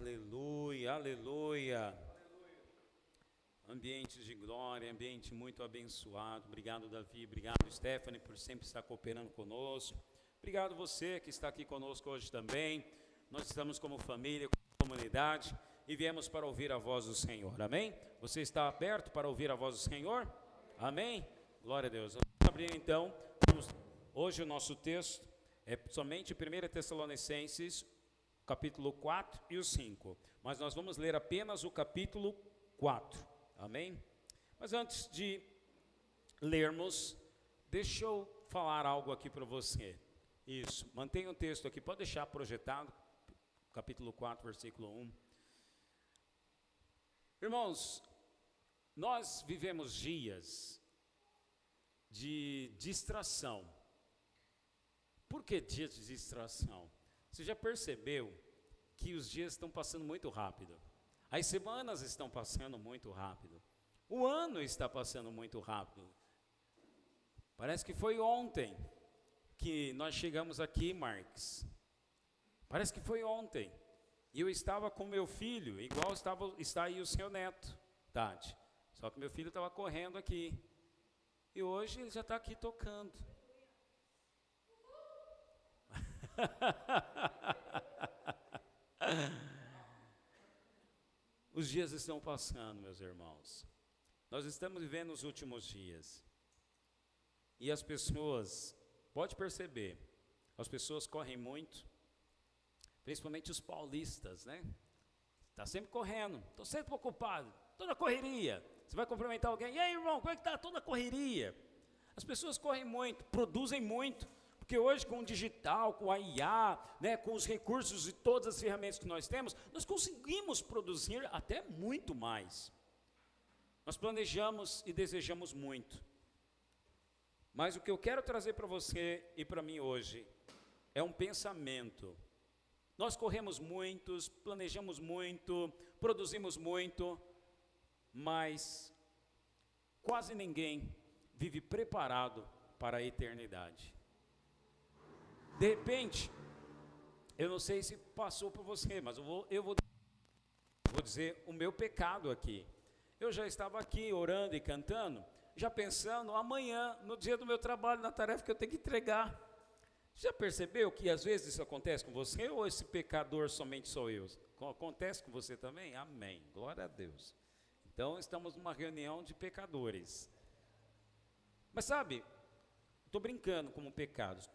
Aleluia, aleluia. Ambientes de glória, ambiente muito abençoado. Obrigado, Davi. Obrigado, Stephanie, por sempre estar cooperando conosco. Obrigado você que está aqui conosco hoje também. Nós estamos como família, como comunidade e viemos para ouvir a voz do Senhor. Amém? Você está aberto para ouvir a voz do Senhor? Amém? Glória a Deus. Vamos abrir então. Hoje o nosso texto é somente 1 Tessalonicenses, capítulo 4 e o 5. Mas nós vamos ler apenas o capítulo 4. Amém? Mas antes de lermos, deixa eu falar algo aqui para você. Isso, mantenha o texto aqui, pode deixar projetado, capítulo 4, versículo 1. Irmãos, nós vivemos dias de distração. Por que dias de distração? Você já percebeu que os dias estão passando muito rápido? As semanas estão passando muito rápido. O ano está passando muito rápido. Parece que foi ontem que nós chegamos aqui, Marques. Parece que foi ontem. E eu estava com meu filho, igual está aí o seu neto, Tati. Só que meu filho estava correndo aqui. E hoje ele já está aqui tocando. Os dias estão passando, meus irmãos. Nós estamos vivendo os últimos dias. E as pessoas, pode perceber, as pessoas correm muito, principalmente os paulistas, né? Está sempre correndo, estou sempre ocupado, toda correria. Você vai cumprimentar alguém, e aí, irmão, como é que está? Toda correria. As pessoas correm muito, produzem muito. Porque hoje com o digital, com a IA, né, com os recursos e todas as ferramentas que nós temos, nós conseguimos produzir até muito mais. Nós planejamos e desejamos muito. Mas o que eu quero trazer para você e para mim hoje é um pensamento. Nós corremos muitos, planejamos muito, produzimos muito, mas quase ninguém vive preparado para a eternidade. De repente, eu não sei se passou por você, mas eu vou dizer o meu pecado aqui. Eu já estava aqui orando e cantando, já pensando amanhã, no dia do meu trabalho, na tarefa que eu tenho que entregar. Já percebeu que às vezes isso acontece com você, ou esse pecador somente sou eu? Acontece com você também? Amém, glória a Deus. Então estamos numa reunião de pecadores. Mas sabe, estou brincando como pecados,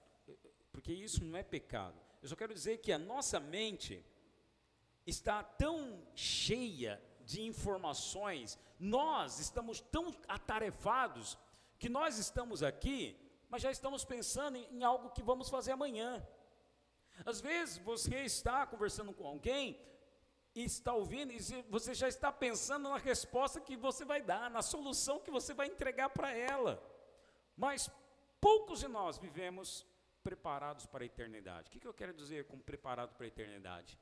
porque isso não é pecado. Eu só quero dizer que a nossa mente está tão cheia de informações, nós estamos tão atarefados, que nós estamos aqui, mas já estamos pensando em algo que vamos fazer amanhã. Às vezes você está conversando com alguém, e está ouvindo, e você já está pensando na resposta que você vai dar, na solução que você vai entregar para ela. Mas poucos de nós vivemos preparados para a eternidade. O que eu quero dizer com preparado para a eternidade?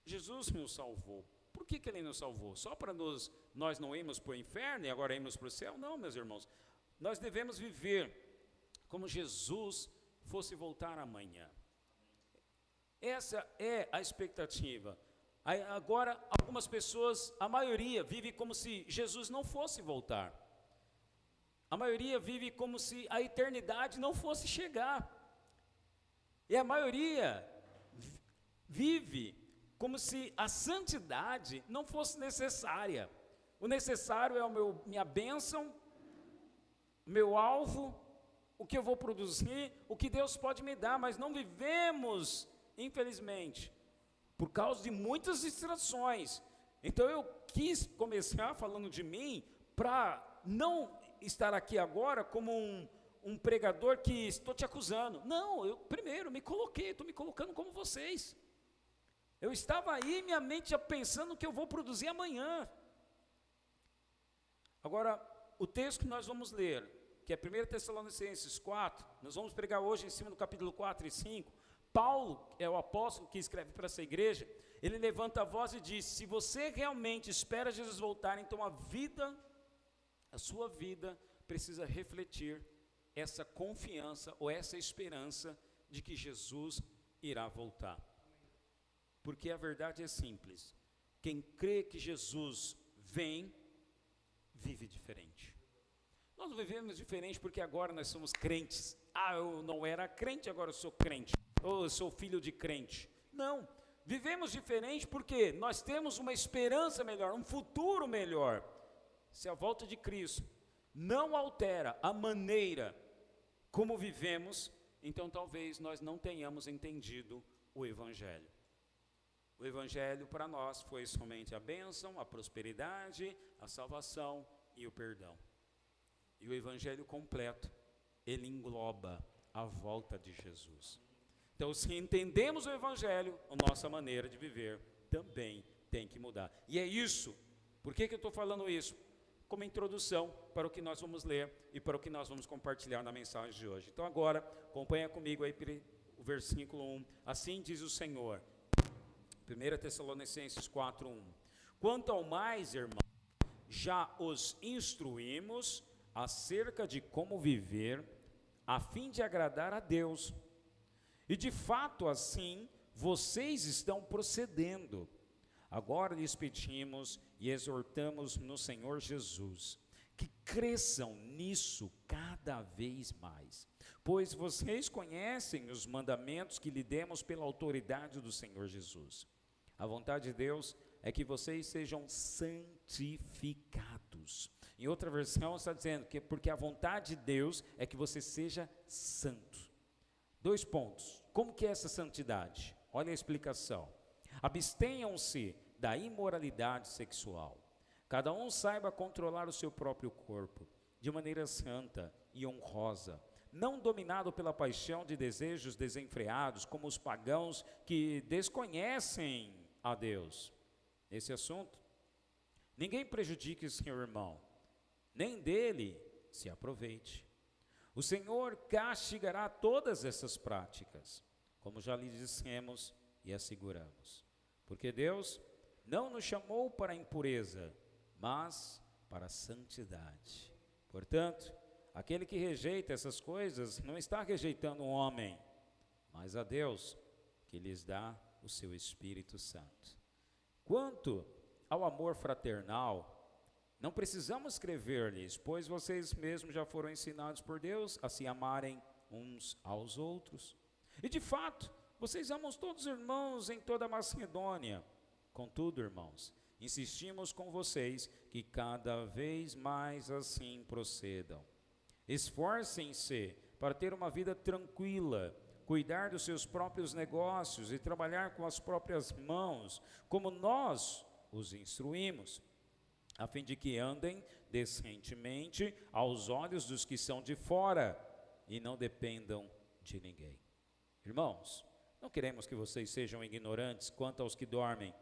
Jesus nos salvou. Por que Ele nos salvou? Só para nós não irmos para o inferno e agora irmos para o céu? Não, meus irmãos. Nós devemos viver como Jesus fosse voltar amanhã. Essa é a expectativa. Agora, algumas pessoas, a maioria, vive como se Jesus não fosse voltar. A maioria vive como se a eternidade não fosse chegar. E a maioria vive como se a santidade não fosse necessária. O necessário é minha bênção, meu alvo, o que eu vou produzir, o que Deus pode me dar, mas não vivemos, infelizmente, por causa de muitas distrações. Então eu quis começar falando de mim, para não estar aqui agora como um pregador que estou te acusando. Não, eu primeiro me coloquei, estou me colocando como vocês. Eu estava aí, minha mente já pensando que eu vou produzir amanhã. Agora, o texto que nós vamos ler, que é 1 Tessalonicenses 4, nós vamos pregar hoje em cima do capítulo 4 e 5. Paulo, é o apóstolo que escreve para essa igreja, ele levanta a voz e diz: se você realmente espera Jesus voltar, então a sua vida precisa refletir essa confiança ou essa esperança de que Jesus irá voltar. Porque a verdade é simples. Quem crê que Jesus vem, vive diferente. Nós não vivemos diferente porque agora nós somos crentes. Eu não era crente, agora eu sou crente. Ou eu sou filho de crente. Não, vivemos diferente porque nós temos uma esperança melhor, um futuro melhor. Se a volta de Cristo não altera a maneira como vivemos, então talvez nós não tenhamos entendido o Evangelho. O Evangelho para nós foi somente a bênção, a prosperidade, a salvação e o perdão. E o Evangelho completo, ele engloba a volta de Jesus. Então, se entendemos o Evangelho, a nossa maneira de viver também tem que mudar. E é isso. Por que eu estou falando isso? Como introdução para o que nós vamos ler e para o que nós vamos compartilhar na mensagem de hoje. Então agora, acompanha comigo aí o versículo 1. Assim diz o Senhor, 1 Tessalonicenses 4:1. Quanto ao mais, irmãos, já os instruímos acerca de como viver, a fim de agradar a Deus. E de fato assim, vocês estão procedendo. Agora lhes pedimos e exortamos no Senhor Jesus, que cresçam nisso cada vez mais, pois vocês conhecem os mandamentos que lhe demos pela autoridade do Senhor Jesus. A vontade de Deus é que vocês sejam santificados. Em outra versão está dizendo que porque a vontade de Deus é que você seja santo. 2 pontos. Como que é essa santidade? Olha a explicação. Abstenham-se da imoralidade sexual. Cada um saiba controlar o seu próprio corpo, de maneira santa e honrosa, não dominado pela paixão de desejos desenfreados, como os pagãos que desconhecem a Deus. Esse assunto, ninguém prejudique seu irmão, nem dele se aproveite. O Senhor castigará todas essas práticas, como já lhe dissemos e asseguramos. Porque Deus não nos chamou para a impureza, mas para a santidade. Portanto, aquele que rejeita essas coisas não está rejeitando um homem, mas a Deus, que lhes dá o seu Espírito Santo. Quanto ao amor fraternal, não precisamos escrever-lhes, pois vocês mesmos já foram ensinados por Deus a se amarem uns aos outros. E de fato, vocês amam todos os irmãos em toda a Macedônia. Contudo, irmãos, insistimos com vocês que cada vez mais assim procedam. Esforcem-se para ter uma vida tranquila, cuidar dos seus próprios negócios e trabalhar com as próprias mãos, como nós os instruímos, a fim de que andem decentemente aos olhos dos que são de fora e não dependam de ninguém. Irmãos, não queremos que vocês sejam ignorantes quanto aos que dormem,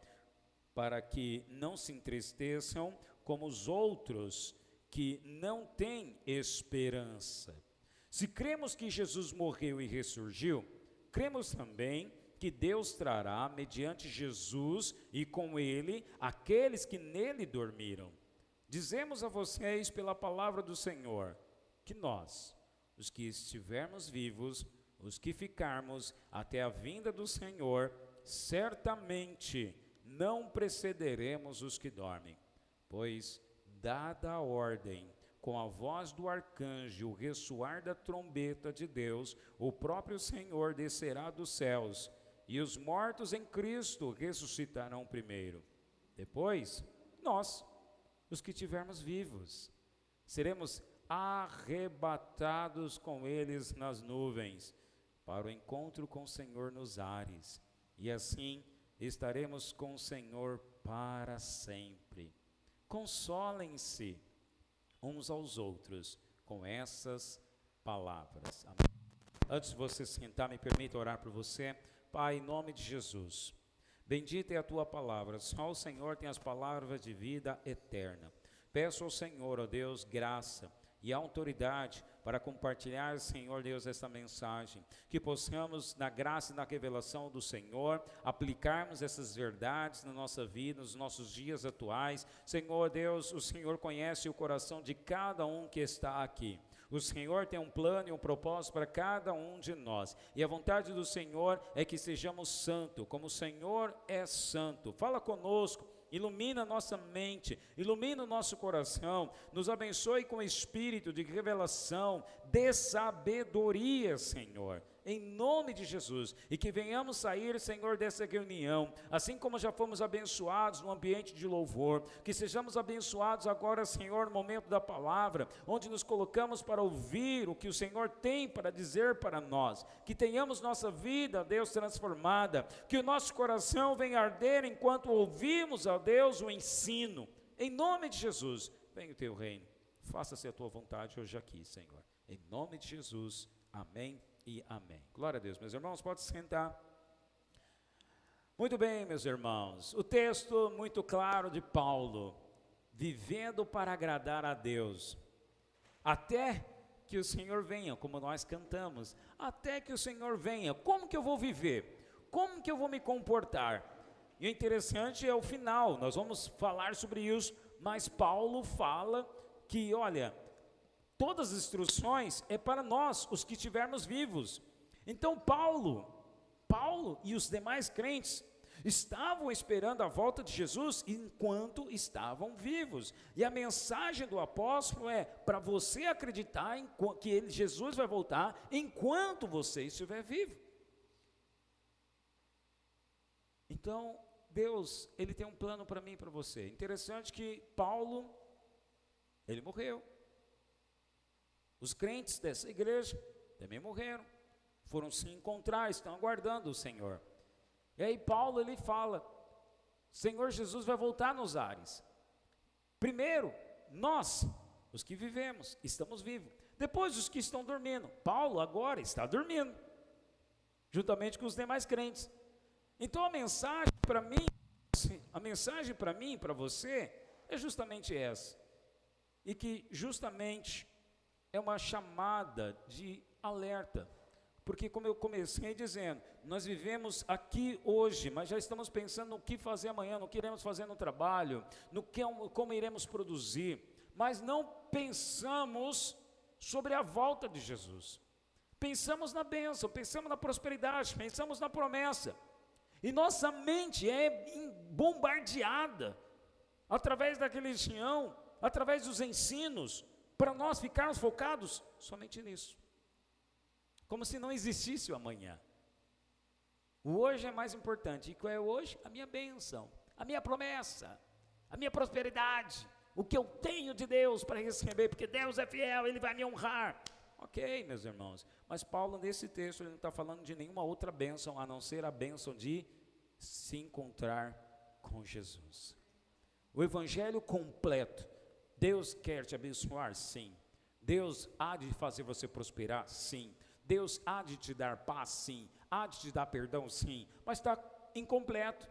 para que não se entristeçam como os outros que não têm esperança. Se cremos que Jesus morreu e ressurgiu, cremos também que Deus trará, mediante Jesus e com ele, aqueles que nele dormiram. Dizemos a vocês pela palavra do Senhor, que nós, os que estivermos vivos, os que ficarmos até a vinda do Senhor, certamente não precederemos os que dormem, pois, dada a ordem, com a voz do arcanjo, o ressoar da trombeta de Deus, o próprio Senhor descerá dos céus, e os mortos em Cristo ressuscitarão primeiro. Depois, nós, os que estivermos vivos, seremos arrebatados com eles nas nuvens, para o encontro com o Senhor nos ares, e assim estaremos com o Senhor para sempre. Consolem-se uns aos outros com essas palavras. Amém. Antes de você sentar, me permita orar por você. Pai, em nome de Jesus, bendita é a tua palavra. Só o Senhor tem as palavras de vida eterna. Peço ao Senhor, ó Deus, graça e autoridade para compartilhar, Senhor Deus, esta mensagem, que possamos, na graça e na revelação do Senhor, aplicarmos essas verdades na nossa vida, nos nossos dias atuais. Senhor Deus, o Senhor conhece o coração de cada um que está aqui. O Senhor tem um plano e um propósito para cada um de nós. E a vontade do Senhor é que sejamos santos, como o Senhor é santo. Fala conosco, ilumina nossa mente, ilumina o nosso coração, nos abençoe com o espírito de revelação, de sabedoria, Senhor. Em nome de Jesus, e que venhamos sair, Senhor, dessa reunião, assim como já fomos abençoados no ambiente de louvor, que sejamos abençoados agora, Senhor, no momento da palavra, onde nos colocamos para ouvir o que o Senhor tem para dizer para nós, que tenhamos nossa vida, Deus, transformada, que o nosso coração venha arder enquanto ouvimos, ó Deus, o ensino, em nome de Jesus. Venha o teu reino, faça-se a tua vontade hoje aqui, Senhor, em nome de Jesus, amém e amém. Glória a Deus, meus irmãos, pode se sentar. Muito bem, meus irmãos, o texto muito claro de Paulo, vivendo para agradar a Deus, até que o Senhor venha, como nós cantamos, até que o Senhor venha, como que eu vou viver? Como que eu vou me comportar? E o interessante é o final, nós vamos falar sobre isso, mas Paulo fala que, olha, todas as instruções é para nós, os que estivermos vivos. Então Paulo e os demais crentes estavam esperando a volta de Jesus enquanto estavam vivos. E a mensagem do apóstolo é para você acreditar que Jesus vai voltar enquanto você estiver vivo. Então Deus, Ele tem um plano para mim e para você. Interessante que Paulo, ele morreu. Os crentes dessa igreja também morreram, foram se encontrar, estão aguardando o Senhor. E aí Paulo, ele fala, Senhor Jesus vai voltar nos ares. Primeiro, nós, os que vivemos, estamos vivos. Depois, os que estão dormindo. Paulo agora está dormindo, juntamente com os demais crentes. Então a mensagem para mim e para você, é justamente essa. E que justamente é uma chamada de alerta, porque como eu comecei dizendo, nós vivemos aqui hoje, mas já estamos pensando no que fazer amanhã, no que iremos fazer no trabalho, como iremos produzir, mas não pensamos sobre a volta de Jesus. Pensamos na bênção, pensamos na prosperidade, pensamos na promessa, e nossa mente é bombardeada, através da religião, através dos ensinos, para nós ficarmos focados somente nisso, como se não existisse o amanhã. O hoje é mais importante, e qual é o hoje? A minha bênção, a minha promessa, a minha prosperidade, o que eu tenho de Deus para receber, porque Deus é fiel, Ele vai me honrar. Ok, meus irmãos, mas Paulo nesse texto, ele não está falando de nenhuma outra bênção, a não ser a bênção de se encontrar com Jesus. O evangelho completo. Deus quer te abençoar? Sim. Deus há de fazer você prosperar? Sim. Deus há de te dar paz? Sim. Há de te dar perdão? Sim. Mas está incompleto.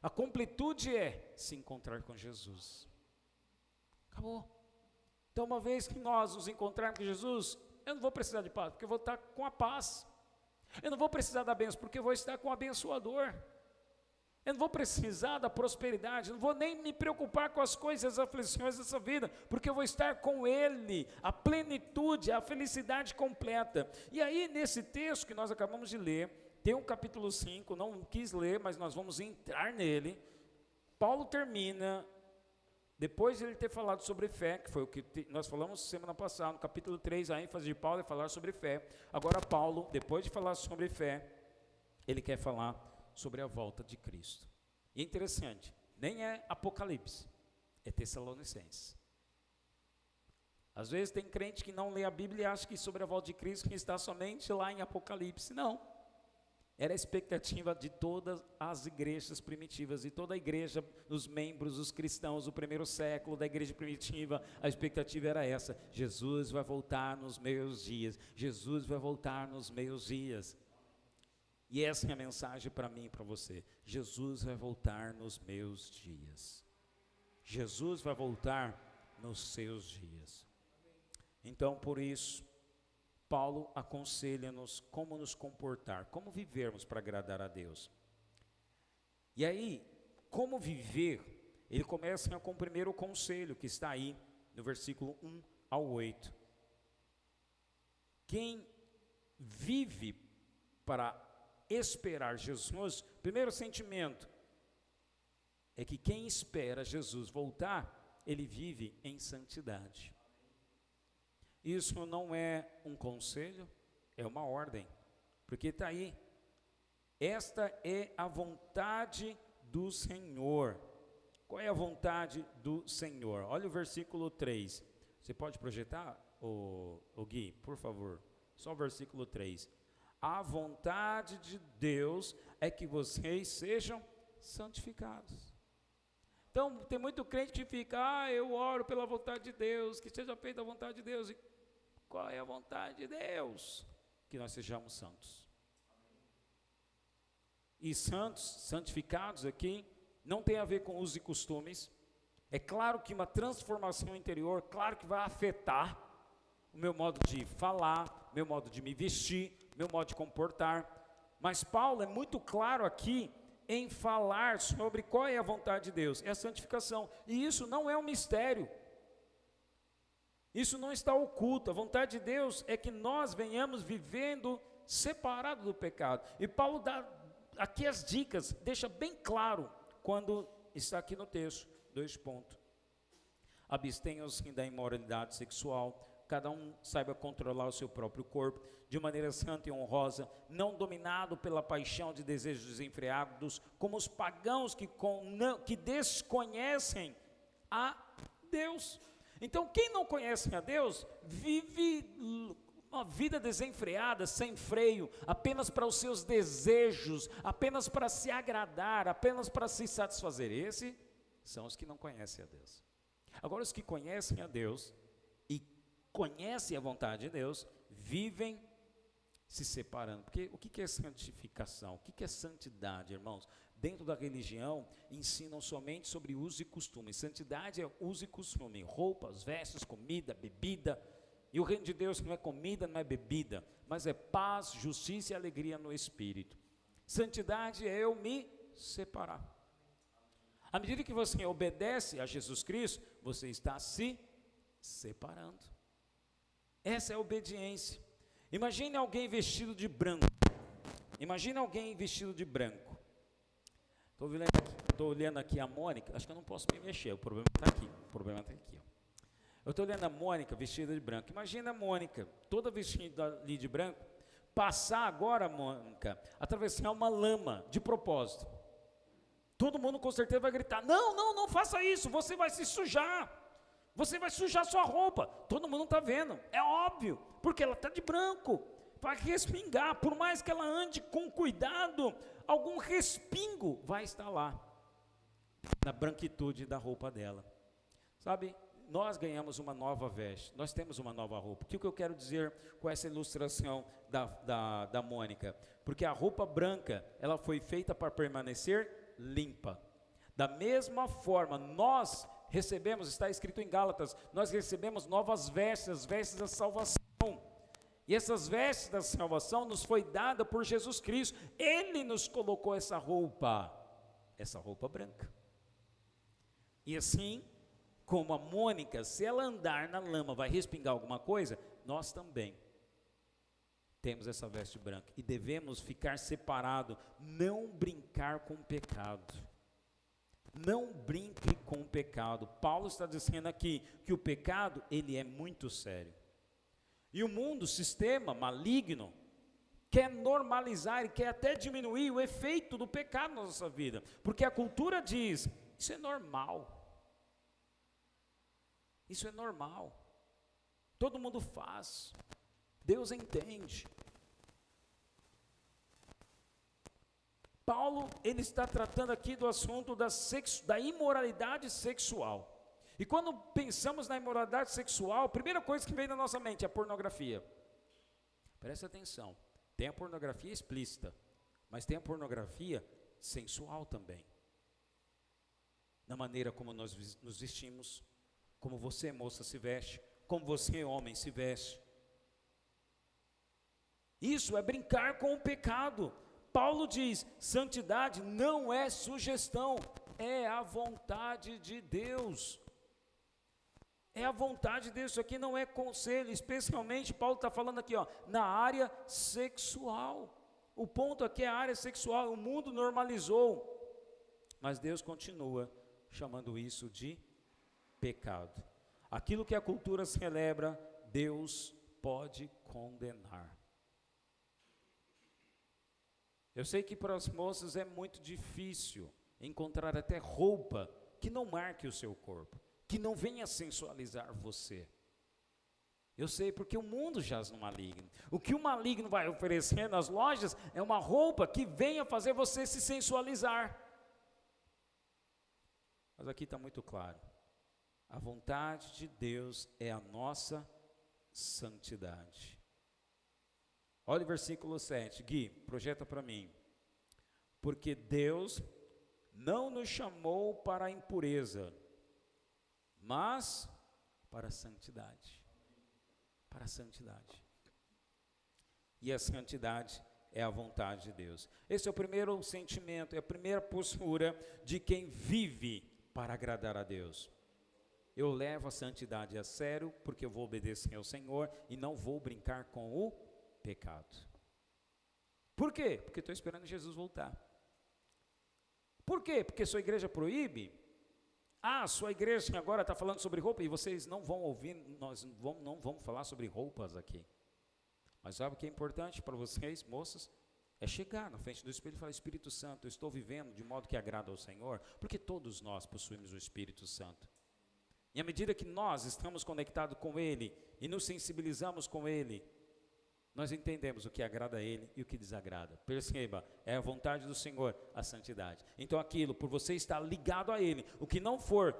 A completude é se encontrar com Jesus. Acabou. Então, uma vez que nós nos encontrarmos com Jesus, eu não vou precisar de paz, porque eu vou estar com a paz. Eu não vou precisar da bênção, porque eu vou estar com o abençoador. Eu não vou precisar da prosperidade, não vou nem me preocupar com as coisas, as aflições dessa vida, porque eu vou estar com Ele, a plenitude, a felicidade completa. E aí, nesse texto que nós acabamos de ler, tem um capítulo 5, não quis ler, mas nós vamos entrar nele. Paulo termina, depois de ele ter falado sobre fé, que foi o que nós falamos semana passada, no capítulo 3, a ênfase de Paulo é falar sobre fé. Agora Paulo, depois de falar sobre fé, ele quer falar sobre a volta de Cristo. E é interessante, nem é Apocalipse, é Tessalonicenses. Às vezes tem crente que não lê a Bíblia e acha que sobre a volta de Cristo que está somente lá em Apocalipse. Não, era a expectativa de todas as igrejas primitivas, e toda a igreja, os membros, os cristãos do primeiro século da igreja primitiva, a expectativa era essa: Jesus vai voltar nos meus dias, Jesus vai voltar nos meus dias. E essa é a mensagem para mim e para você: Jesus vai voltar nos meus dias. Jesus vai voltar nos seus dias. Então, por isso, Paulo aconselha-nos como nos comportar, como vivermos para agradar a Deus. E aí, como viver, ele começa com o primeiro conselho, que está aí no versículo 1 ao 8. Quem vive para esperar Jesus, primeiro sentimento é que quem espera Jesus voltar, ele vive em santidade. Isso não é um conselho, é uma ordem, porque está aí. Esta é a vontade do Senhor. Qual é a vontade do Senhor? Olha o versículo 3. Você pode projetar, o Gui, por favor? Só o versículo 3. A vontade de Deus é que vocês sejam santificados. Então, tem muito crente que fica, eu oro pela vontade de Deus, que seja feita a vontade de Deus. E qual é a vontade de Deus? Que nós sejamos santos. E santos, santificados aqui, não tem a ver com usos e costumes. É claro que uma transformação interior, claro que vai afetar o meu modo de falar, meu modo de me vestir, meu modo de comportar. Mas Paulo é muito claro aqui em falar sobre qual é a vontade de Deus, é a santificação. E isso não é um mistério. Isso não está oculto. A vontade de Deus é que nós venhamos vivendo separado do pecado. E Paulo dá aqui as dicas, deixa bem claro quando está aqui no texto, 2 pontos. Abstenham-se da imoralidade sexual, cada um saiba controlar o seu próprio corpo, de maneira santa e honrosa, não dominado pela paixão de desejos desenfreados, como os pagãos que desconhecem a Deus. Então, quem não conhece a Deus, vive uma vida desenfreada, sem freio, apenas para os seus desejos, apenas para se agradar, apenas para se satisfazer. Esses são os que não conhecem a Deus. Agora, os que conhecem a Deus e conhecem a vontade de Deus, vivem se separando. Porque o que é santificação? O que é santidade, irmãos? Dentro da religião, ensinam somente sobre uso e costume. Santidade é uso e costume, roupas, vestes, comida, bebida. E o reino de Deus não é comida, não é bebida, mas é paz, justiça e alegria no Espírito. Santidade é eu me separar. À medida que você obedece a Jesus Cristo, você está se separando. Essa é a obediência. Imagine alguém vestido de branco. Imagine alguém vestido de branco. Estou olhando aqui a Mônica, acho que eu não posso me mexer, o problema está aqui. Eu estou olhando a Mônica vestida de branco. Imagina a Mônica, toda vestida ali de branco, passar agora, Mônica, atravessar uma lama, de propósito. Todo mundo com certeza vai gritar, não faça isso, você vai se sujar. Você vai sujar sua roupa. Todo mundo está vendo, é óbvio, porque ela está de branco. Vai respingar, por mais que ela ande com cuidado, algum respingo vai estar lá, na branquitude da roupa dela. Sabe, nós ganhamos uma nova veste, nós temos uma nova roupa. O que eu quero dizer com essa ilustração da Mônica? Porque a roupa branca, ela foi feita para permanecer limpa. Da mesma forma, nós recebemos, está escrito em Gálatas, nós recebemos novas vestes, as vestes da salvação. E essas vestes da salvação nos foi dada por Jesus Cristo. Ele nos colocou essa roupa branca. E assim, como a Mônica, se ela andar na lama, vai respingar alguma coisa, nós também temos essa veste branca. E devemos ficar separados, não brincar com o pecado. Não brinque com o pecado. Paulo está dizendo aqui que o pecado, ele é muito sério. E o mundo, o sistema maligno, quer normalizar e quer até diminuir o efeito do pecado na nossa vida. Porque a cultura diz, isso é normal. Isso é normal. Todo mundo faz. Deus entende. Paulo, ele está tratando aqui do assunto da imoralidade sexual. E quando pensamos na imoralidade sexual, a primeira coisa que vem na nossa mente é a pornografia. Presta atenção, tem a pornografia explícita, mas tem a pornografia sensual também. Na maneira como nós nos vestimos, como você, moça, se veste, como você, homem, se veste. Isso é brincar com o pecado. Paulo diz, santidade não é sugestão, é a vontade de Deus. É a vontade de Deus, isso aqui não é conselho, especialmente Paulo está falando aqui, na área sexual. O ponto aqui é a área sexual, o mundo normalizou, mas Deus continua chamando isso de pecado. Aquilo que a cultura celebra, Deus pode condenar. Eu sei que para as moças é muito difícil encontrar até roupa que não marque o seu corpo, que não venha sensualizar você. Eu sei, porque o mundo jaz no maligno. O que o maligno vai oferecer nas lojas é uma roupa que venha fazer você se sensualizar. Mas aqui está muito claro. A vontade de Deus é a nossa santidade. Olha o versículo 7. Gui, projeta para mim. Porque Deus não nos chamou para a impureza, mas para a santidade. Para a santidade. E a santidade é a vontade de Deus. Esse é o primeiro sentimento, é a primeira postura de quem vive para agradar a Deus. Eu levo a santidade a sério, porque eu vou obedecer ao Senhor e não vou brincar com o pecado. Por quê? Porque estou esperando Jesus voltar. Por quê? Porque sua igreja proíbe? Sua igreja agora está falando sobre roupa e vocês não vão ouvir, nós não vamos falar sobre roupas aqui. Mas sabe o que é importante para vocês, moças? É chegar na frente do Espírito e falar: Espírito Santo, eu estou vivendo de modo que agrada ao Senhor, porque todos nós possuímos o Espírito Santo. E à medida que nós estamos conectados com Ele e nos sensibilizamos com Ele, nós entendemos o que agrada a Ele e o que desagrada. Perceba, é a vontade do Senhor, a santidade. Então aquilo, por você estar ligado a Ele, o que não for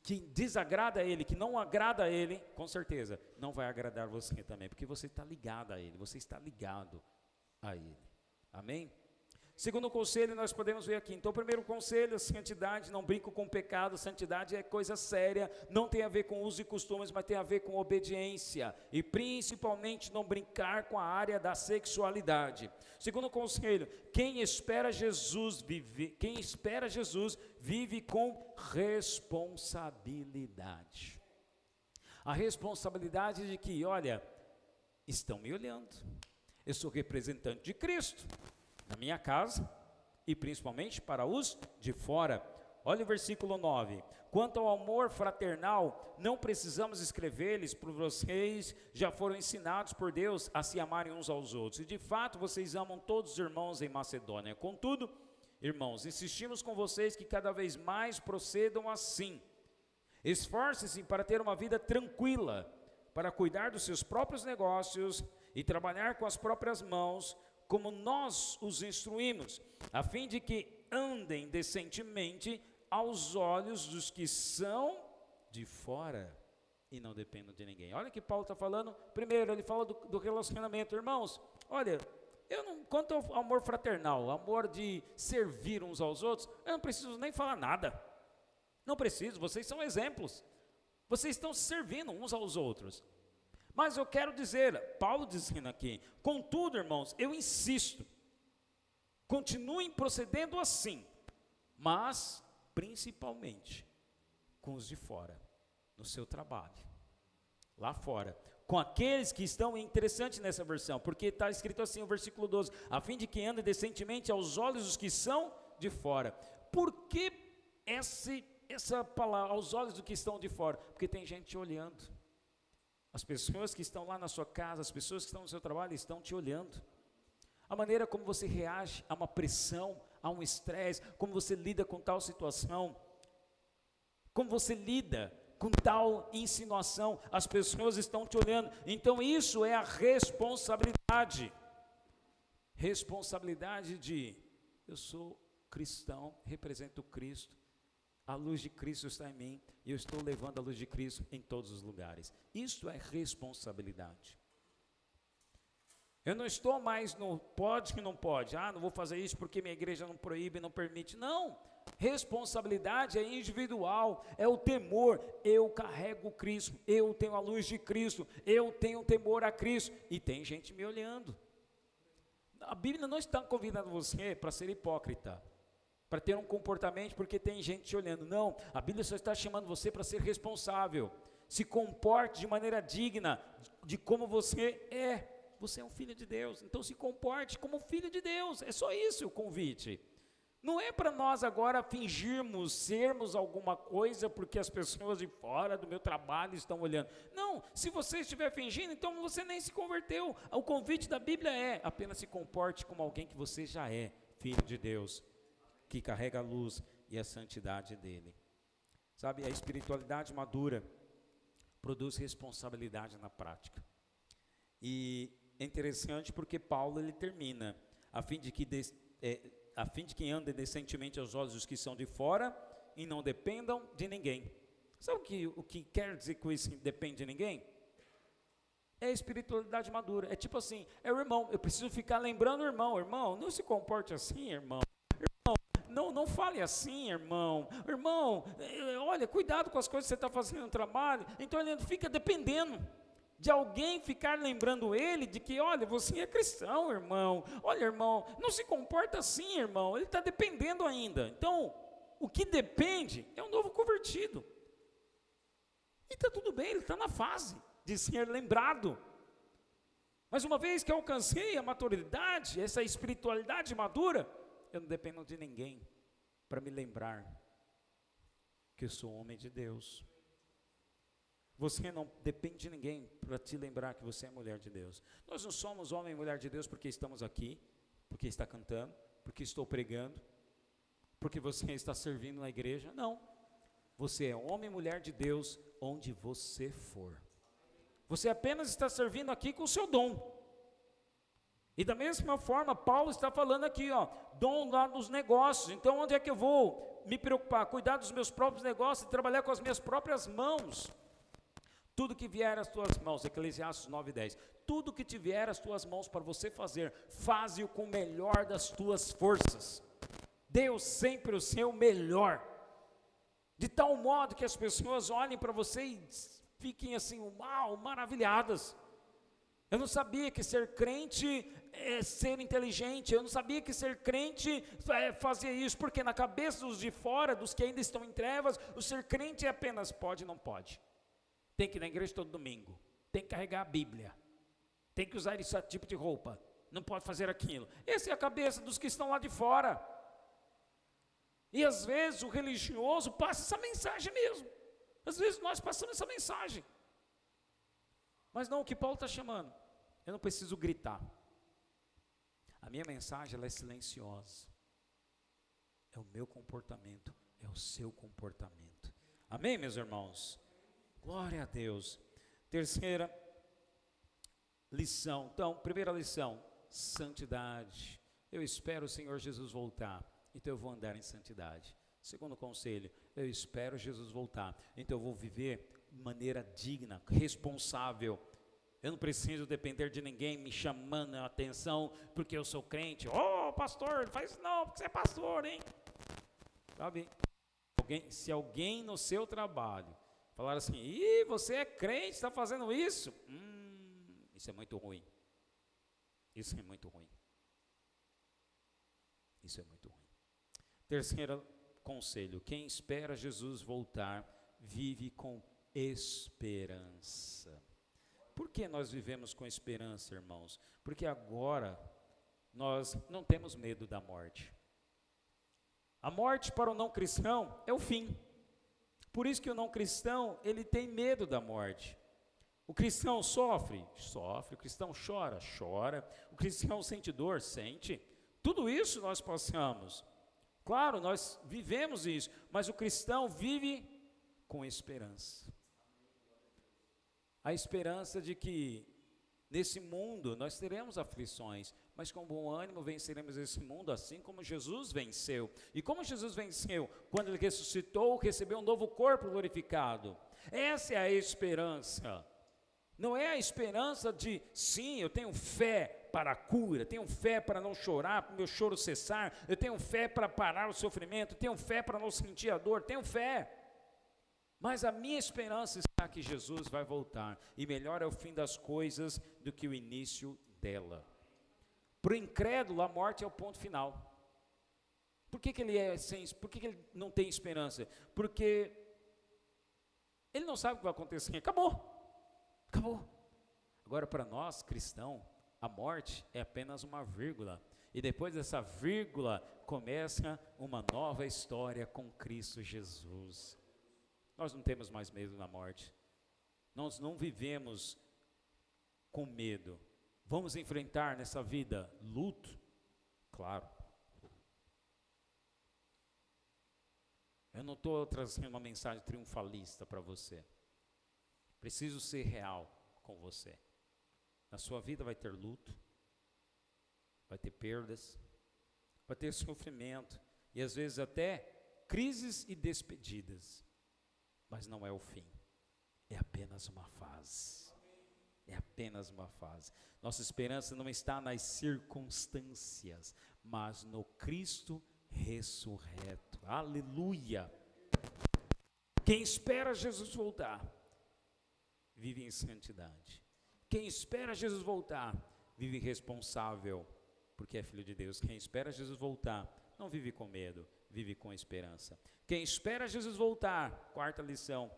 que desagrada a Ele, que não agrada a Ele, com certeza, não vai agradar você também, porque você está ligado a Ele, você está ligado a Ele. Amém? Segundo conselho, nós podemos ver aqui. Então, o primeiro conselho, santidade, não brinco com o pecado. Santidade é coisa séria, não tem a ver com usos e costumes, mas tem a ver com obediência. E principalmente não brincar com a área da sexualidade. Segundo conselho, quem espera Jesus vive com responsabilidade. A responsabilidade de que, olha, estão me olhando. Eu sou representante de Cristo na minha casa e principalmente para os de fora. Olha o versículo 9. Quanto ao amor fraternal, não precisamos escrever-lhes, por vocês já foram ensinados por Deus a se amarem uns aos outros. E de fato vocês amam todos os irmãos em Macedônia. Contudo, irmãos, insistimos com vocês que cada vez mais procedam assim. Esforcem-se para ter uma vida tranquila, para cuidar dos seus próprios negócios e trabalhar com as próprias mãos, como nós os instruímos, a fim de que andem decentemente aos olhos dos que são de fora e não dependam de ninguém. Olha que Paulo está falando. Primeiro, ele fala do relacionamento. Irmãos, olha, quanto ao amor fraternal, amor de servir uns aos outros, eu não preciso nem falar nada. Não preciso, vocês são exemplos. Vocês estão servindo uns aos outros. Mas eu quero dizer, Paulo dizendo aqui, contudo, irmãos, eu insisto, continuem procedendo assim, mas principalmente com os de fora, no seu trabalho, lá fora, com aqueles que estão, interessante nessa versão, porque está escrito assim, o versículo 12, a fim de que andem decentemente aos olhos dos que são de fora. Por que essa palavra, aos olhos dos que estão de fora? Porque tem gente olhando. As pessoas que estão lá na sua casa, as pessoas que estão no seu trabalho estão te olhando. A maneira como você reage a uma pressão, a um estresse, como você lida com tal situação, como você lida com tal insinuação, as pessoas estão te olhando. Então isso é a responsabilidade. Responsabilidade de, eu sou cristão, represento Cristo. A luz de Cristo está em mim e eu estou levando a luz de Cristo em todos os lugares. Isso é responsabilidade. Eu não estou mais no pode que não pode. Não vou fazer isso porque minha igreja não proíbe, não permite. Não, responsabilidade é individual, é o temor. Eu carrego Cristo, eu tenho a luz de Cristo, eu tenho temor a Cristo e tem gente me olhando. A Bíblia não está convidando você para ser hipócrita, para ter um comportamento, porque tem gente te olhando. Não, a Bíblia só está chamando você para ser responsável. Se comporte de maneira digna de como você é. Você é um filho de Deus, então se comporte como filho de Deus. É só isso o convite. Não é para nós agora fingirmos sermos alguma coisa porque as pessoas de fora do meu trabalho estão olhando. Não, se você estiver fingindo, então você nem se converteu. O convite da Bíblia é: apenas se comporte como alguém que você já é, filho de Deus, que carrega a luz e a santidade dele. Sabe, a espiritualidade madura produz responsabilidade na prática. E é interessante porque Paulo ele termina, a fim de que andem decentemente aos olhos dos que são de fora e não dependam de ninguém. Sabe o que quer dizer com isso, depende de ninguém? É a espiritualidade madura. É tipo assim, é o irmão, eu preciso ficar lembrando o irmão, não se comporte assim, irmão. Não fale assim, irmão. Irmão, olha, cuidado com as coisas que você está fazendo no trabalho. Então ele fica dependendo de alguém ficar lembrando ele de que, olha, você é cristão, irmão. Olha, irmão, não se comporta assim, irmão. Ele está dependendo ainda. Então, o que depende é um novo convertido. E está tudo bem, ele está na fase de ser lembrado. Mas uma vez que eu alcancei a maturidade, essa espiritualidade madura, eu não dependo de ninguém para me lembrar que eu sou homem de Deus. Você não depende de ninguém para te lembrar que você é mulher de Deus. Nós não somos homem e mulher de Deus porque estamos aqui, porque está cantando, porque estou pregando, porque você está servindo na igreja. Não. Você é homem e mulher de Deus onde você for. Você apenas está servindo aqui com o seu dom. E da mesma forma, Paulo está falando aqui, dom lá nos negócios. Então, onde é que eu vou me preocupar? Cuidar dos meus próprios negócios e trabalhar com as minhas próprias mãos. Tudo que vier às tuas mãos, Eclesiastes 9:10, tudo que te vier às tuas mãos para você fazer, faze-o com o melhor das tuas forças. Dê sempre o seu melhor, de tal modo que as pessoas olhem para você e fiquem assim, uau, maravilhadas. Eu não sabia que ser crente é ser inteligente, eu não sabia que ser crente fazia isso, porque na cabeça dos de fora, dos que ainda estão em trevas, o ser crente é apenas pode e não pode. Tem que ir na igreja todo domingo, tem que carregar a Bíblia, tem que usar esse tipo de roupa, não pode fazer aquilo. Essa é a cabeça dos que estão lá de fora. E às vezes o religioso passa essa mensagem mesmo. Às vezes nós passamos essa mensagem. Mas não, o que Paulo está chamando, eu não preciso gritar. A minha mensagem ela é silenciosa. É o meu comportamento, é o seu comportamento. Amém, meus irmãos? Glória a Deus. Terceira lição. Então, primeira lição, santidade. Eu espero o Senhor Jesus voltar, então eu vou andar em santidade. Segundo conselho, eu espero Jesus voltar, então eu vou viver de maneira digna, responsável. Eu não preciso depender de ninguém me chamando a atenção, porque eu sou crente. Pastor, faz isso não, porque você é pastor, hein? Sabe? Se alguém no seu trabalho falar assim, você é crente, está fazendo isso? Isso é muito ruim. Isso é muito ruim. Isso é muito ruim. Terceiro conselho, quem espera Jesus voltar, vive com esperança. Por que nós vivemos com esperança, irmãos? Porque agora nós não temos medo da morte. A morte para o não cristão é o fim. Por isso que o não cristão, ele tem medo da morte. O cristão sofre, o cristão chora, o cristão sente dor, sente. Tudo isso nós passamos. Claro, nós vivemos isso, mas o cristão vive com esperança. A esperança de que nesse mundo nós teremos aflições, mas com bom ânimo venceremos esse mundo, assim como Jesus venceu. E como Jesus venceu? Quando ele ressuscitou, recebeu um novo corpo glorificado. Essa é a esperança. Não é a esperança de, sim, eu tenho fé para a cura, tenho fé para não chorar, para o meu choro cessar, eu tenho fé para parar o sofrimento, tenho fé para não sentir a dor, tenho fé. Mas a minha esperança está que Jesus vai voltar, e melhor é o fim das coisas do que o início dela. Para o incrédulo, a morte é o ponto final. Por que ele por que ele não tem esperança? Porque ele não sabe o que vai acontecer. Acabou. Agora, para nós cristãos, a morte é apenas uma vírgula. E depois dessa vírgula, começa uma nova história com Cristo Jesus. Nós não temos mais medo da morte. Nós não vivemos com medo. Vamos enfrentar nessa vida luto? Claro. Eu não estou trazendo uma mensagem triunfalista para você. Preciso ser real com você. Na sua vida vai ter luto, vai ter perdas, vai ter sofrimento e às vezes até crises e despedidas. Mas não é o fim. É apenas uma fase. É apenas uma fase. Nossa esperança não está nas circunstâncias, mas no Cristo ressurreto. Aleluia! Quem espera Jesus voltar, vive em santidade. Quem espera Jesus voltar, vive responsável, porque é filho de Deus. Quem espera Jesus voltar, não vive com medo, vive com esperança. Quem espera Jesus voltar, quarta lição,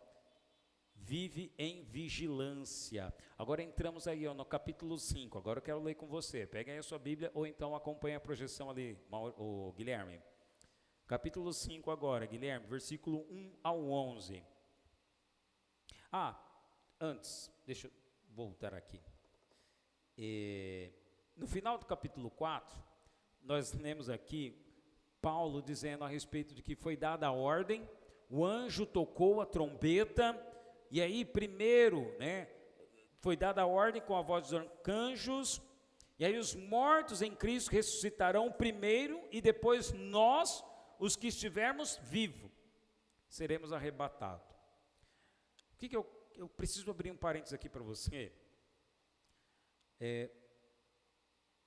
vive em vigilância. Agora entramos aí no capítulo 5, agora eu quero ler com você. Pega aí a sua Bíblia ou então acompanha a projeção ali, o Guilherme. Capítulo 5 agora, Guilherme, versículo 1 ao 11. Antes, deixa eu voltar aqui. No final do capítulo 4, nós lemos aqui Paulo dizendo a respeito de que foi dada a ordem, o anjo tocou a trombeta, e aí primeiro, foi dada a ordem com a voz dos arcanjos, e aí os mortos em Cristo ressuscitarão primeiro, e depois nós, os que estivermos vivos, seremos arrebatados. O que eu preciso abrir um parênteses aqui para você,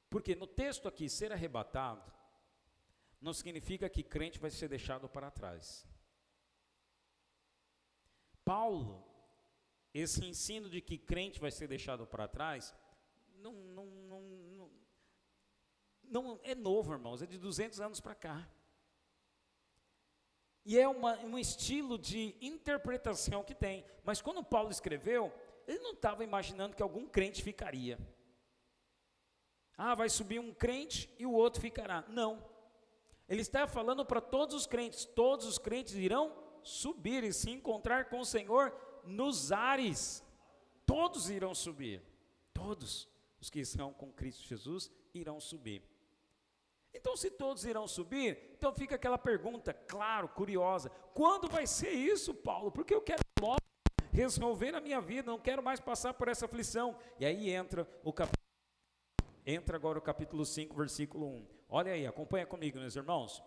porque no texto aqui, ser arrebatado, não significa que crente vai ser deixado para trás. Paulo, esse ensino de que crente vai ser deixado para trás, não é novo, irmãos, é de 200 anos para cá. E é um estilo de interpretação que tem. Mas quando Paulo escreveu, ele não estava imaginando que algum crente ficaria. Vai subir um crente e o outro ficará. Não. Ele está falando para todos os crentes irão subir e se encontrar com o Senhor nos ares. Todos irão subir. Todos os que estão com Cristo Jesus irão subir. Então, se todos irão subir, então fica aquela pergunta, claro, curiosa: quando vai ser isso, Paulo? Porque eu quero logo resolver a minha vida, não quero mais passar por essa aflição. E aí entra agora o capítulo 5, versículo 1. Olha aí, acompanha comigo, meus irmãos.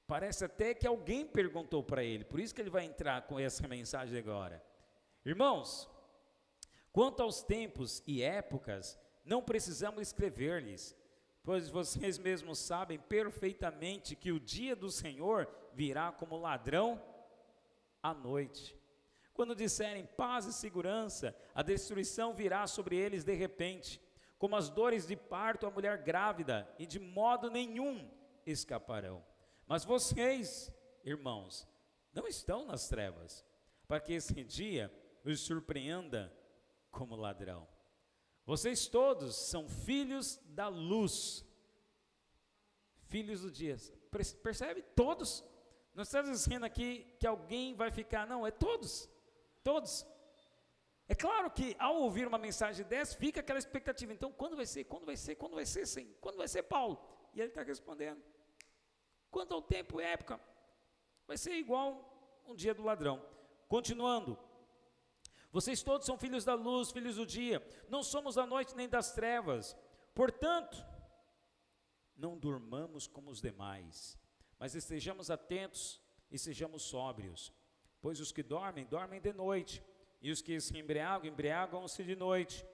Parece até que alguém perguntou para ele, por isso que ele vai entrar com essa mensagem agora. Irmãos, quanto aos tempos e épocas, não precisamos escrever-lhes, pois vocês mesmos sabem perfeitamente que o dia do Senhor virá como ladrão à noite. Quando disserem paz e segurança, a destruição virá sobre eles de repente, como as dores de parto à mulher grávida, e de modo nenhum escaparão. Mas vocês, irmãos, não estão nas trevas, para que esse dia os surpreenda como ladrão. Vocês todos são filhos da luz, filhos do dia. Percebe? Todos. Não está dizendo aqui que alguém vai ficar, não, é todos. Todos. É claro que ao ouvir uma mensagem dessa, fica aquela expectativa. Então, quando vai ser? Quando vai ser? Quando vai ser, sim? Quando vai ser, Paulo? E ele está respondendo. Quanto ao tempo e época, vai ser igual um dia do ladrão. Continuando. Vocês todos são filhos da luz, filhos do dia. Não somos da noite nem das trevas. Portanto, não durmamos como os demais, mas estejamos atentos e sejamos sóbrios. Pois os que dormem, dormem de noite. E os que se embriagam, embriagam-se de noite.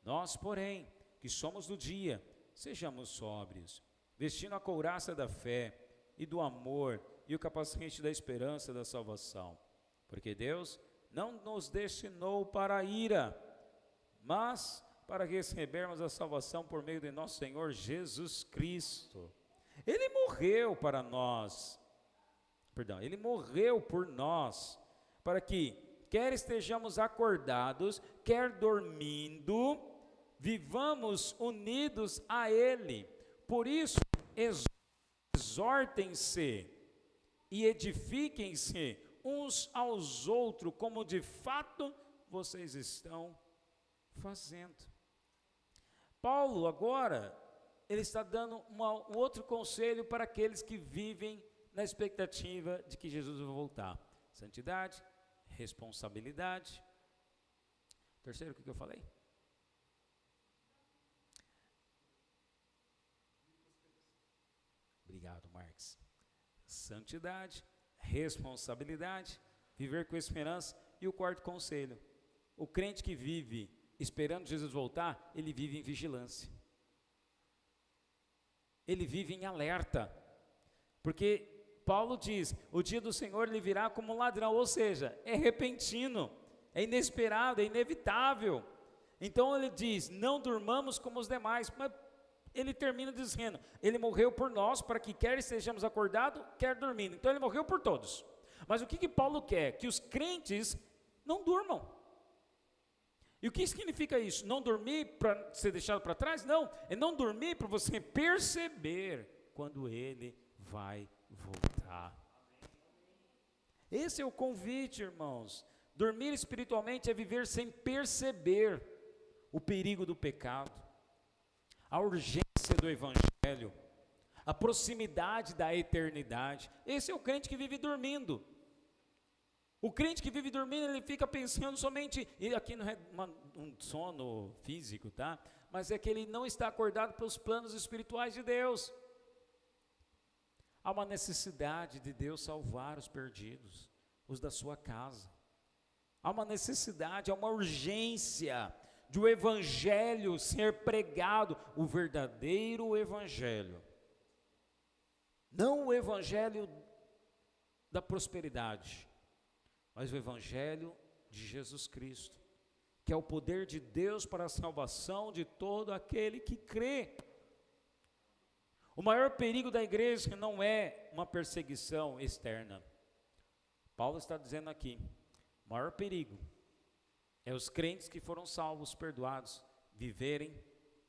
Nós, porém, que somos do dia, sejamos sóbrios, vestindo a couraça da fé e do amor e o capacete da esperança da salvação. Porque Deus não nos destinou para a ira, mas para recebermos a salvação por meio de nosso Senhor Jesus Cristo. Ele morreu para nós, ele morreu por nós, para que, quer estejamos acordados, quer dormindo, vivamos unidos a Ele. Por isso, exortem-se e edifiquem-se uns aos outros, como de fato vocês estão fazendo. Paulo agora, ele está dando um outro conselho para aqueles que vivem na expectativa de que Jesus vai voltar. Santidade, responsabilidade. Terceiro, o que eu falei? Obrigado, Marx. Santidade, responsabilidade, viver com esperança. E o quarto conselho: o crente que vive esperando Jesus voltar, ele vive em vigilância. Ele vive em alerta. Porque Paulo diz, o dia do Senhor lhe virá como um ladrão, ou seja, é repentino, é inesperado, é inevitável. Então ele diz, não durmamos como os demais, mas ele termina dizendo, ele morreu por nós, para que quer estejamos acordados, quer dormindo. Então ele morreu por todos. Mas o que Paulo quer? Que os crentes não durmam. E o que significa isso? Não dormir para ser deixado para trás? Não, é não dormir para você perceber quando ele vai voltar. Esse é o convite, irmãos. Dormir espiritualmente é viver sem perceber o perigo do pecado, a urgência do evangelho, a proximidade da eternidade. Esse é o crente que vive dormindo. O crente que vive dormindo, ele fica pensando somente, e aqui não é um sono físico, tá? Mas é que ele não está acordado pelos planos espirituais de Deus. Há uma necessidade de Deus salvar os perdidos, os da sua casa. Há uma necessidade, há uma urgência de o evangelho ser pregado, o verdadeiro evangelho. Não o evangelho da prosperidade, mas o evangelho de Jesus Cristo, que é o poder de Deus para a salvação de todo aquele que crê. O maior perigo da igreja não é uma perseguição externa. Paulo está dizendo aqui, o maior perigo é os crentes que foram salvos, perdoados, viverem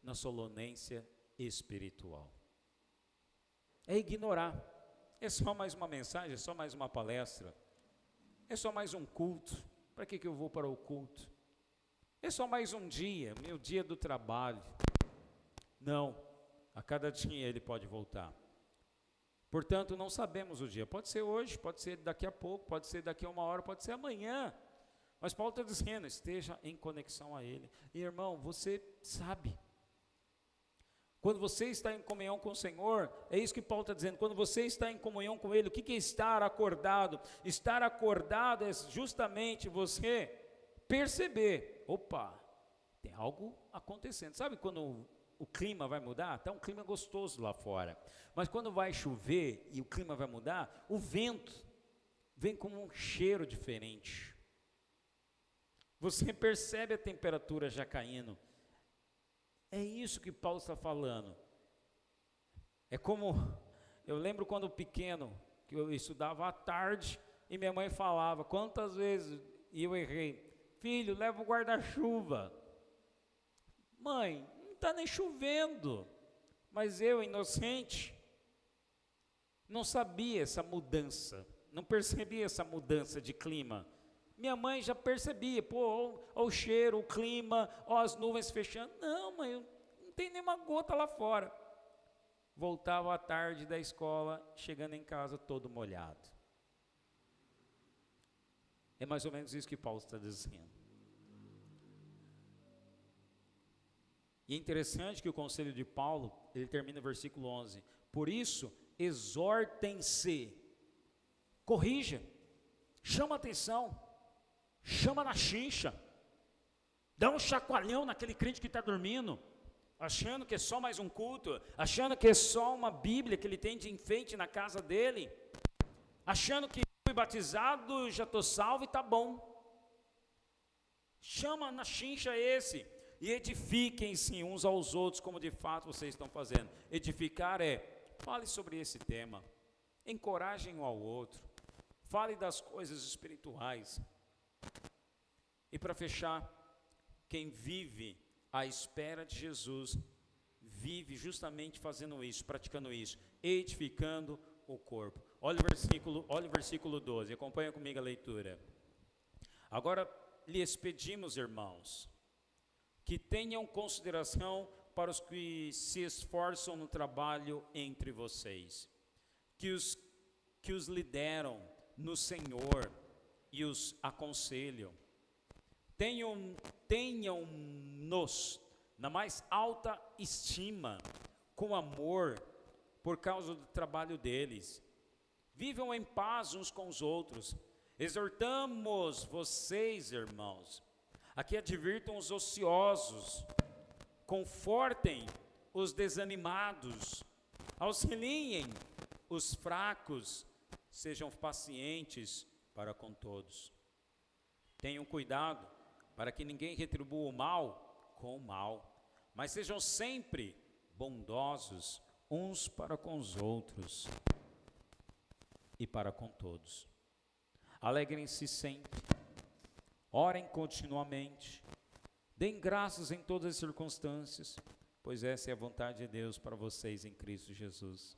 na sonolência espiritual. É ignorar. É só mais uma mensagem, é só mais uma palestra, é só mais um culto. Para que eu vou para o culto? É só mais um dia, meu dia do trabalho. Não, a cada dia ele pode voltar. Portanto, não sabemos o dia. Pode ser hoje, pode ser daqui a pouco, pode ser daqui a uma hora, pode ser amanhã. Mas Paulo está dizendo, esteja em conexão a Ele. E irmão, você sabe. Quando você está em comunhão com o Senhor, é isso que Paulo está dizendo, quando você está em comunhão com Ele, o que é estar acordado? Estar acordado é justamente você perceber, opa, tem algo acontecendo. Sabe quando o clima vai mudar? Está um clima gostoso lá fora. Mas quando vai chover e o clima vai mudar, o vento vem com um cheiro diferente. Você percebe a temperatura já caindo. É isso que Paulo está falando. É como, eu lembro quando pequeno, que eu estudava à tarde, e minha mãe falava, quantas vezes, e eu errei, filho, leva o guarda-chuva. Mãe, não está nem chovendo. Mas eu, inocente, não sabia essa mudança, não percebia essa mudança de clima. Minha mãe já percebia, pô, ó o cheiro, o clima, ó as nuvens fechando. Não, mãe, não tem nenhuma gota lá fora. Voltava à tarde da escola, chegando em casa todo molhado. É mais ou menos isso que Paulo está dizendo. E é interessante que o conselho de Paulo, ele termina no versículo 11. Por isso, exortem-se, corrija, chama atenção, chama na chincha, dá um chacoalhão naquele crente que está dormindo, achando que é só mais um culto, achando que é só uma Bíblia que ele tem de enfeite na casa dele, achando que fui batizado, já estou salvo e está bom. Chama na chincha esse, e edifiquem-se uns aos outros, como de fato vocês estão fazendo. Edificar é fale sobre esse tema, encorajem um ao outro, fale das coisas espirituais. E para fechar, quem vive à espera de Jesus, vive justamente fazendo isso, praticando isso, edificando o corpo. Olha o versículo 12, acompanha comigo a leitura. Agora lhes pedimos, irmãos, que tenham consideração para os que se esforçam no trabalho entre vocês, que os lideram no Senhor e os aconselham. Tenham-nos na mais alta estima, com amor, por causa do trabalho deles. Vivam em paz uns com os outros. Exortamos vocês, irmãos, a que advirtam os ociosos, confortem os desanimados, auxiliem os fracos, sejam pacientes para com todos. Tenham cuidado para que ninguém retribua o mal com o mal, mas sejam sempre bondosos uns para com os outros e para com todos. Alegrem-se sempre, orem continuamente, deem graças em todas as circunstâncias, pois essa é a vontade de Deus para vocês em Cristo Jesus.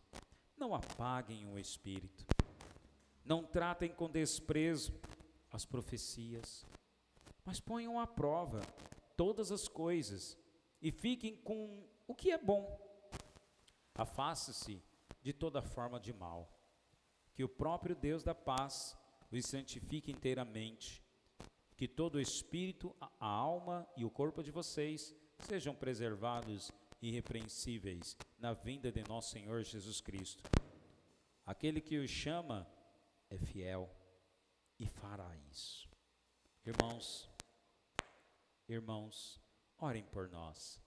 Não apaguem o espírito, não tratem com desprezo as profecias, mas ponham à prova todas as coisas e fiquem com o que é bom. Afaste-se de toda forma de mal, que o próprio Deus da paz os santifique inteiramente, que todo o espírito, a alma e o corpo de vocês sejam preservados irrepreensíveis na vinda de nosso Senhor Jesus Cristo. Aquele que os chama é fiel e fará isso. Irmãos, orem por nós.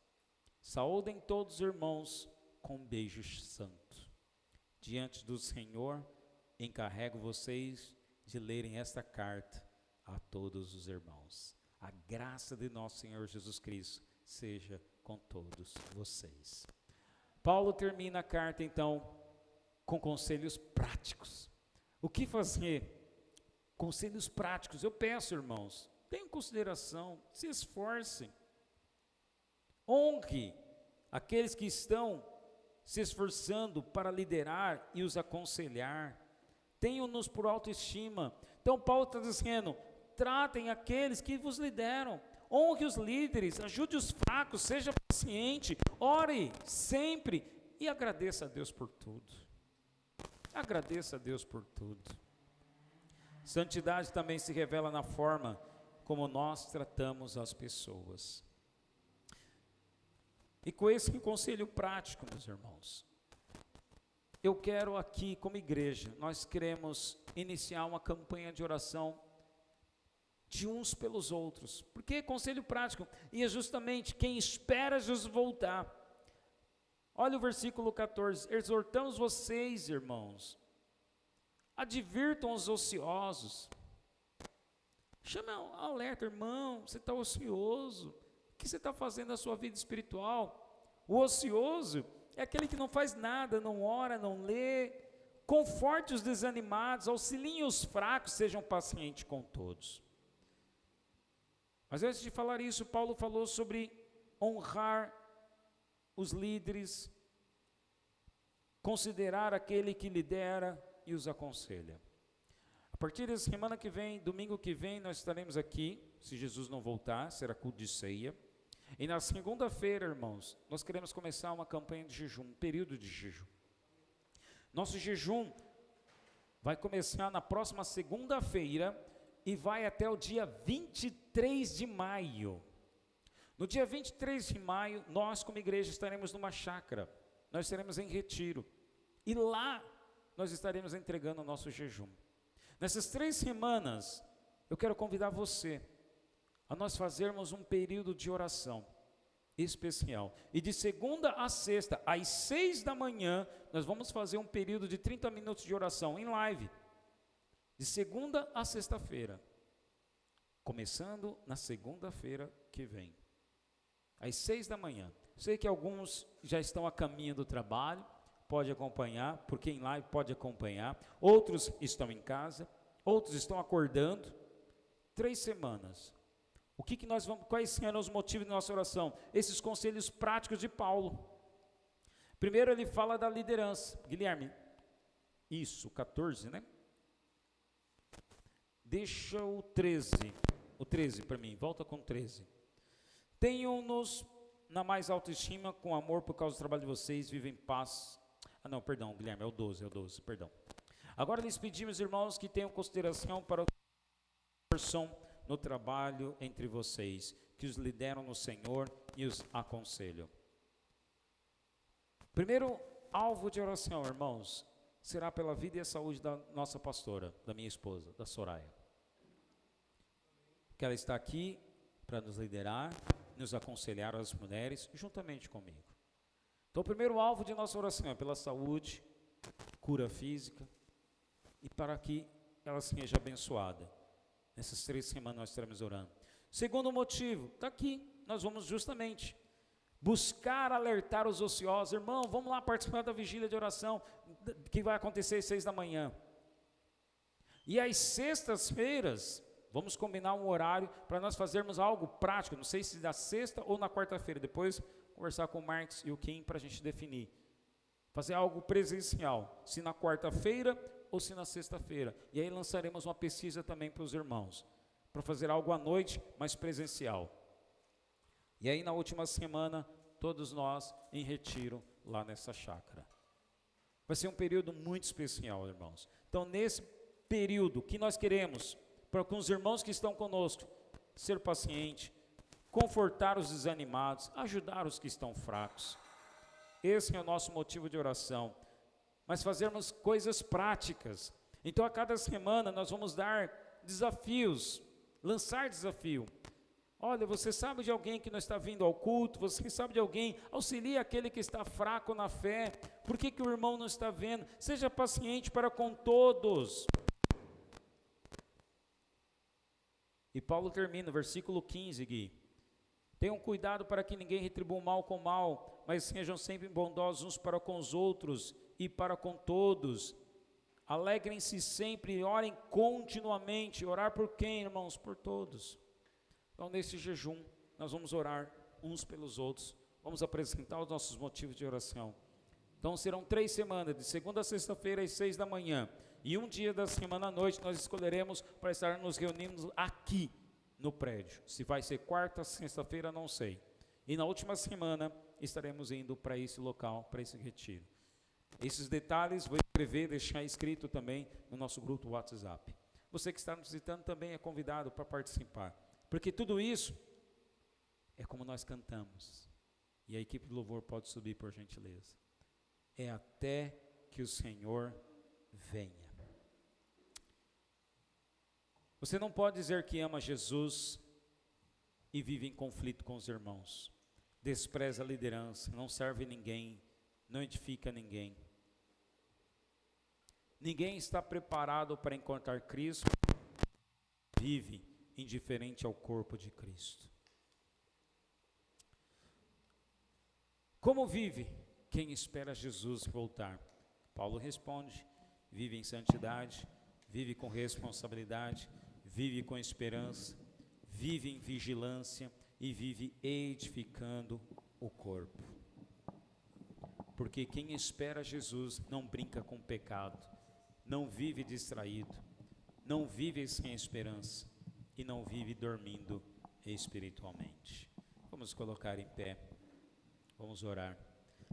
Saúdem todos os irmãos com um beijo santo. Diante do Senhor, encarrego vocês de lerem esta carta a todos os irmãos. A graça de nosso Senhor Jesus Cristo seja com todos vocês. Paulo termina a carta, então, com conselhos práticos. O que fazer? Conselhos práticos. Eu peço, irmãos, tenham consideração, se esforcem. Honre aqueles que estão se esforçando para liderar e os aconselhar. Tenham-nos por autoestima. Então Paulo está dizendo, tratem aqueles que vos lideram. Honre os líderes, ajude os fracos, seja paciente, ore sempre e agradeça a Deus por tudo. Agradeça a Deus por tudo. Santidade também se revela na forma como nós tratamos as pessoas. E com esse conselho prático, meus irmãos, eu quero aqui, como igreja, nós queremos iniciar uma campanha de oração de uns pelos outros. Porque conselho prático, e é justamente quem espera Jesus voltar. Olha o versículo 14, exortamos vocês, irmãos, advirtam os ociosos. Chama alerta, irmão, você está ocioso. O que você está fazendo na sua vida espiritual? O ocioso é aquele que não faz nada, não ora, não lê. Conforte os desanimados, auxiliem os fracos, sejam pacientes com todos. Mas antes de falar isso, Paulo falou sobre honrar os líderes, considerar aquele que lidera e os aconselha. A partir da semana que vem, domingo que vem, nós estaremos aqui, se Jesus não voltar, será culto de ceia. E na segunda-feira, irmãos, nós queremos começar uma campanha de jejum, um período de jejum. Nosso jejum vai começar na próxima segunda-feira e vai até o dia 23 de maio. No dia 23 de maio, nós como igreja estaremos numa chácara, nós estaremos em retiro. E lá nós estaremos entregando o nosso jejum. Nessas 3 semanas, eu quero convidar você a nós fazermos um período de oração especial. E de segunda a sexta, às 6 da manhã, nós vamos fazer um período de 30 minutos de oração em live. De segunda a sexta-feira. Começando na segunda-feira que vem. Às 6 da manhã. Sei que alguns já estão a caminho do trabalho, pode acompanhar, porque em live pode acompanhar, outros estão em casa, outros estão acordando. 3 semanas. O que nós vamos, quais serão os motivos da nossa oração? Esses conselhos práticos de Paulo. Primeiro ele fala da liderança. Guilherme, isso, 14, né? Deixa o 13 para mim, volta com 13. Tenham-nos na mais alta estima, com amor por causa do trabalho de vocês, vivem em paz. Ah não, perdão, Guilherme, é o 12, perdão. Agora lhes pedimos, irmãos, que tenham consideração para o esforço no trabalho entre vocês, que os lideram no Senhor e os aconselham. Primeiro alvo de oração, irmãos, será pela vida e a saúde da nossa pastora, da minha esposa, da Soraya. Que ela está aqui para nos liderar, nos aconselhar as mulheres, juntamente comigo. Então, o primeiro alvo de nossa oração é pela saúde, cura física, e para que ela seja abençoada. Nessas 3 semanas nós estaremos orando. Segundo motivo, está aqui, nós vamos justamente buscar alertar os ociosos. Irmão, vamos lá participar da vigília de oração, que vai acontecer às 6 da manhã. E às sextas-feiras, vamos combinar um horário para nós fazermos algo prático, não sei se na sexta ou na quarta-feira, depois conversar com o Marcos e o Kim para a gente definir. Fazer algo presencial, se na quarta-feira ou se na sexta-feira. E aí lançaremos uma pesquisa também para os irmãos, para fazer algo à noite, mas presencial. E aí na última semana, todos nós em retiro lá nessa chácara. Vai ser um período muito especial, irmãos. Então nesse período, que nós queremos, para com os irmãos que estão conosco, ser paciente, confortar os desanimados, ajudar os que estão fracos. Esse é o nosso motivo de oração. Mas fazermos coisas práticas. Então a cada semana nós vamos dar desafios, lançar desafio. Olha, você sabe de alguém que não está vindo ao culto, você sabe de alguém, auxilie aquele que está fraco na fé. Por que o irmão não está vendo? Seja paciente para com todos. E Paulo termina, versículo 15, Gui. Tenham cuidado para que ninguém retribua o mal com o mal, mas sejam sempre bondosos uns para com os outros e para com todos. Alegrem-se sempre e orem continuamente. Orar por quem, irmãos? Por todos. Então, nesse jejum, nós vamos orar uns pelos outros. Vamos apresentar os nossos motivos de oração. Então, serão 3 semanas, de segunda a sexta-feira às 6 da manhã. E um dia da semana à noite nós escolheremos para estar nos reunindo aqui no prédio. Se vai ser quarta, sexta-feira, não sei. E na última semana estaremos indo para esse local, para esse retiro. Esses detalhes vou escrever, deixar escrito também no nosso grupo WhatsApp. Você que está nos visitando também é convidado para participar. Porque tudo isso é como nós cantamos. E a equipe do louvor pode subir, por gentileza. É até que o Senhor venha. Você não pode dizer que ama Jesus e vive em conflito com os irmãos. Despreza a liderança, não serve ninguém, não edifica ninguém. Ninguém está preparado para encontrar Cristo, vive indiferente ao corpo de Cristo. Como vive quem espera Jesus voltar? Paulo responde: vive em santidade, vive com responsabilidade, vive com esperança, vive em vigilância e vive edificando o corpo. Porque quem espera Jesus não brinca com o pecado, não vive distraído, não vive sem esperança e não vive dormindo espiritualmente. Vamos colocar em pé, vamos orar.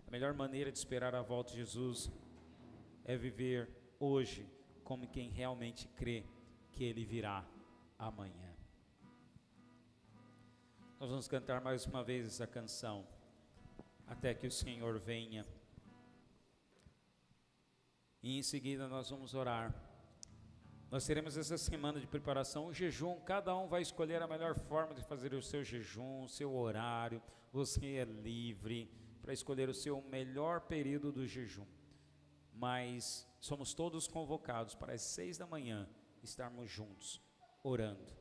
A melhor maneira de esperar a volta de Jesus é viver hoje como quem realmente crê que Ele virá amanhã. Nós vamos cantar mais uma vez essa canção, até que o Senhor venha. E em seguida nós vamos orar. Nós teremos essa semana de preparação, o jejum, cada um vai escolher a melhor forma de fazer o seu jejum, o seu horário, você é livre para escolher o seu melhor período do jejum. Mas somos todos convocados para as 6 da manhã estarmos juntos, orando,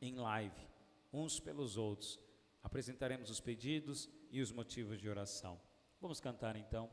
em live, uns pelos outros. Apresentaremos os pedidos e os motivos de oração. Vamos cantar então.